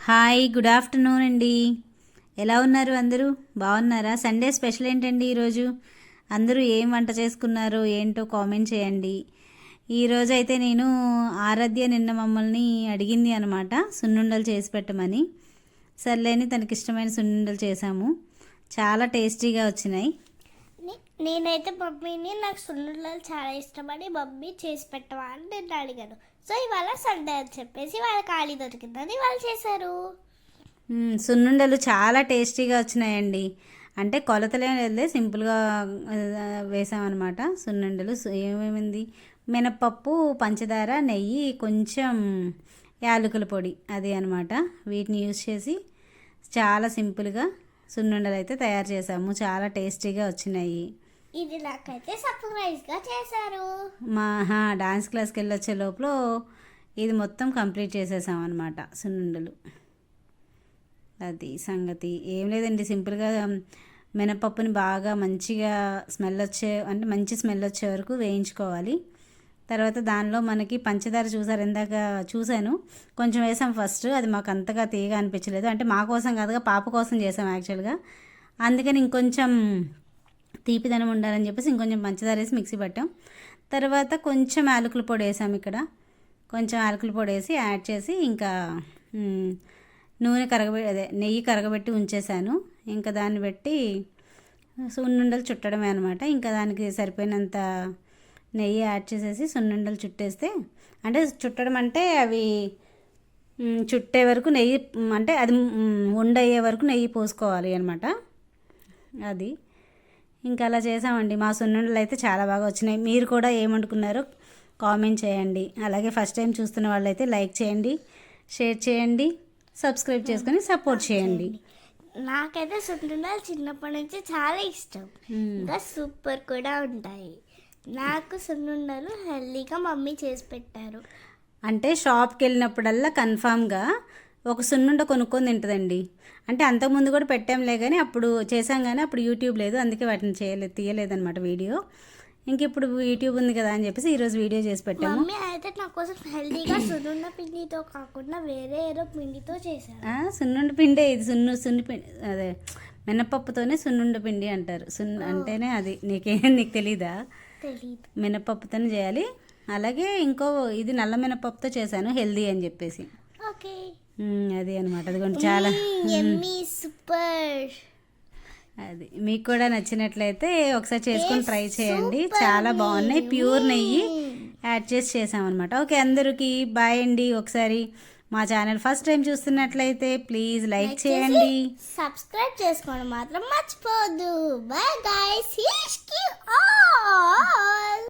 Hi, good afternoon అండి. ఎలా ఉన్నారు అందరూ? బాగున్నారా? సండే స్పెషల్ ఏంటండి ఈరోజు? అందరూ ఏం వంట చేసుకున్నారో ఏంటో కామెంట్ చేయండి. ఈరోజు అయితే నేను ఆరాధ్య నిన్న మమ్మల్ని అడిగింది అనమాట సున్నుండలు చేసి పెట్టమని. సర్లేని తనకి ఇష్టమైన సున్నుండలు చేశాము. చాలా టేస్టీగా వచ్చినాయి. నేనైతే మమ్మీని నాకు సున్నుండలు చాలా ఇష్టమని మమ్మీ చేసి పెట్టవా అని నేను అడిగాను. సో ఇవాళ సండే అని చెప్పేసి వాళ్ళ ఖాళీ దొరికిందని వాళ్ళు చేశారు. సున్నుండలు చాలా టేస్టీగా వచ్చినాయండి. అంటే కొలతలేం లేదులే, సింపుల్గా వేసామన్నమాట సున్నుండలు. ఏమేమింది, మినప్పప్పు, పంచదార, నెయ్యి, కొంచెం యాలకుల పొడి, అది అనమాట. వీటిని యూజ్ చేసి చాలా సింపుల్గా సున్నుండలు అయితే తయారు చేసాము. చాలా టేస్టీగా వచ్చినాయి. ఇది నాకైతే సర్ప్రైజ్గా చేశారు. మా డాన్స్ క్లాస్కి వెళ్ళొచ్చే లోపల ఇది మొత్తం కంప్లీట్ చేసేసాం అనమాట సున్నుండలు. అది సంగతి. ఏం లేదండి, సింపుల్గా మినపప్పుని బాగా మంచిగా మంచి స్మెల్ వచ్చే వరకు వేయించుకోవాలి. తర్వాత దానిలో మనకి పంచదార ఇందాక చూశాను, కొంచెం వేసాం ఫస్ట్. అది మాకు అంతగా తీయగా అనిపించలేదు. అంటే మా కోసం కాదుగా, పాప కోసం చేసాం యాక్చువల్గా. అందుకని ఇంకొంచెం తీపిదనం ఉండాలని చెప్పేసి ఇంకొంచెం పంచదార వేసి మిక్సీ పట్టాం. తర్వాత కొంచెం యాలకుల పొడి వేసాం. ఇక్కడ కొంచెం యాలకుల పొడి వేసి యాడ్ చేసి ఇంకా నెయ్యి కరగబెట్టి ఉంచేసాను. ఇంకా దాన్ని పెట్టి సున్నుండలు చుట్టడమే అనమాట. ఇంకా దానికి సరిపోయినంత నెయ్యి యాడ్ చేసేసి సున్నుండలు చుట్టేస్తే, అంటే చుట్టడం అంటే అవి చుట్టే వరకు నెయ్యి, అంటే అది ఉండయ్యే వరకు నెయ్యి పోసుకోవాలి అనమాట. అది ఇంకా అలా చేసామండి. మా సున్నుండలు అయితే చాలా బాగా వచ్చినాయి. మీరు కూడా ఏమనుకున్నారో కామెంట్ చేయండి. అలాగే ఫస్ట్ టైం చూస్తున్న వాళ్ళైతే లైక్ చేయండి, షేర్ చేయండి, సబ్స్క్రైబ్ చేసుకొని సపోర్ట్ చేయండి. నాకైతే సున్నుండలు చిన్నప్పటి నుంచి చాలా ఇష్టం. ఇంకా సూపర్ కూడా ఉంటాయి. నాకు సున్నుండలు హెల్దీగా మమ్మీ చేసి పెట్టారు. అంటే షాప్కి వెళ్ళినప్పుడల్లా కన్ఫామ్గా ఒక సున్నుండ కొనుక్కొని తింటుందండి. అంటే అంతకుముందు కూడా పెట్టాంలే, కానీ అప్పుడు చేసాం, కానీ అప్పుడు యూట్యూబ్ లేదు, అందుకే వాటిని తీయలేదన్నమాట వీడియో. ఇంక ఇప్పుడు యూట్యూబ్ ఉంది కదా అని చెప్పేసి ఈరోజు వీడియో చేసి పెట్టాము. మమ్మీ అయితే నా కోసం హెల్దీగా సున్నుండ పిండితో కాకుండా వేరే ఏదో పిండితో చేశారు. సున్నుండ పిండే ఇది, సున్ని పిండి, అదే మినపప్పుతోనే సున్నుండ పిండి అంటారు. అంటేనే అది నీకు తెలీదా? తెలీదు. మినపప్పుతోనే చేయాలి. అలాగే ఇంకో ఇది నల్ల మినపప్పుతో చేశాను, హెల్దీ అని చెప్పేసి. ఓకే, అది అనమాట. అది కొంచెం చాలా సూపర్. అది మీకు కూడా నచ్చినట్లయితే ఒకసారి చేసుకొని ట్రై చేయండి. చాలా బాగున్నాయి. ప్యూర్ నెయ్యి యాడ్ చేసి చేసామన్నమాట. ఓకే, అందరికీ బాయ్ అండి. ఒకసారి మా ఛానల్ ఫస్ట్ టైం చూస్తున్నట్లయితే ప్లీజ్ లైక్ చేయండి, సబ్స్క్రైబ్ చేసుకోవడం మాత్రం మర్చిపోవద్దు. Bye guys.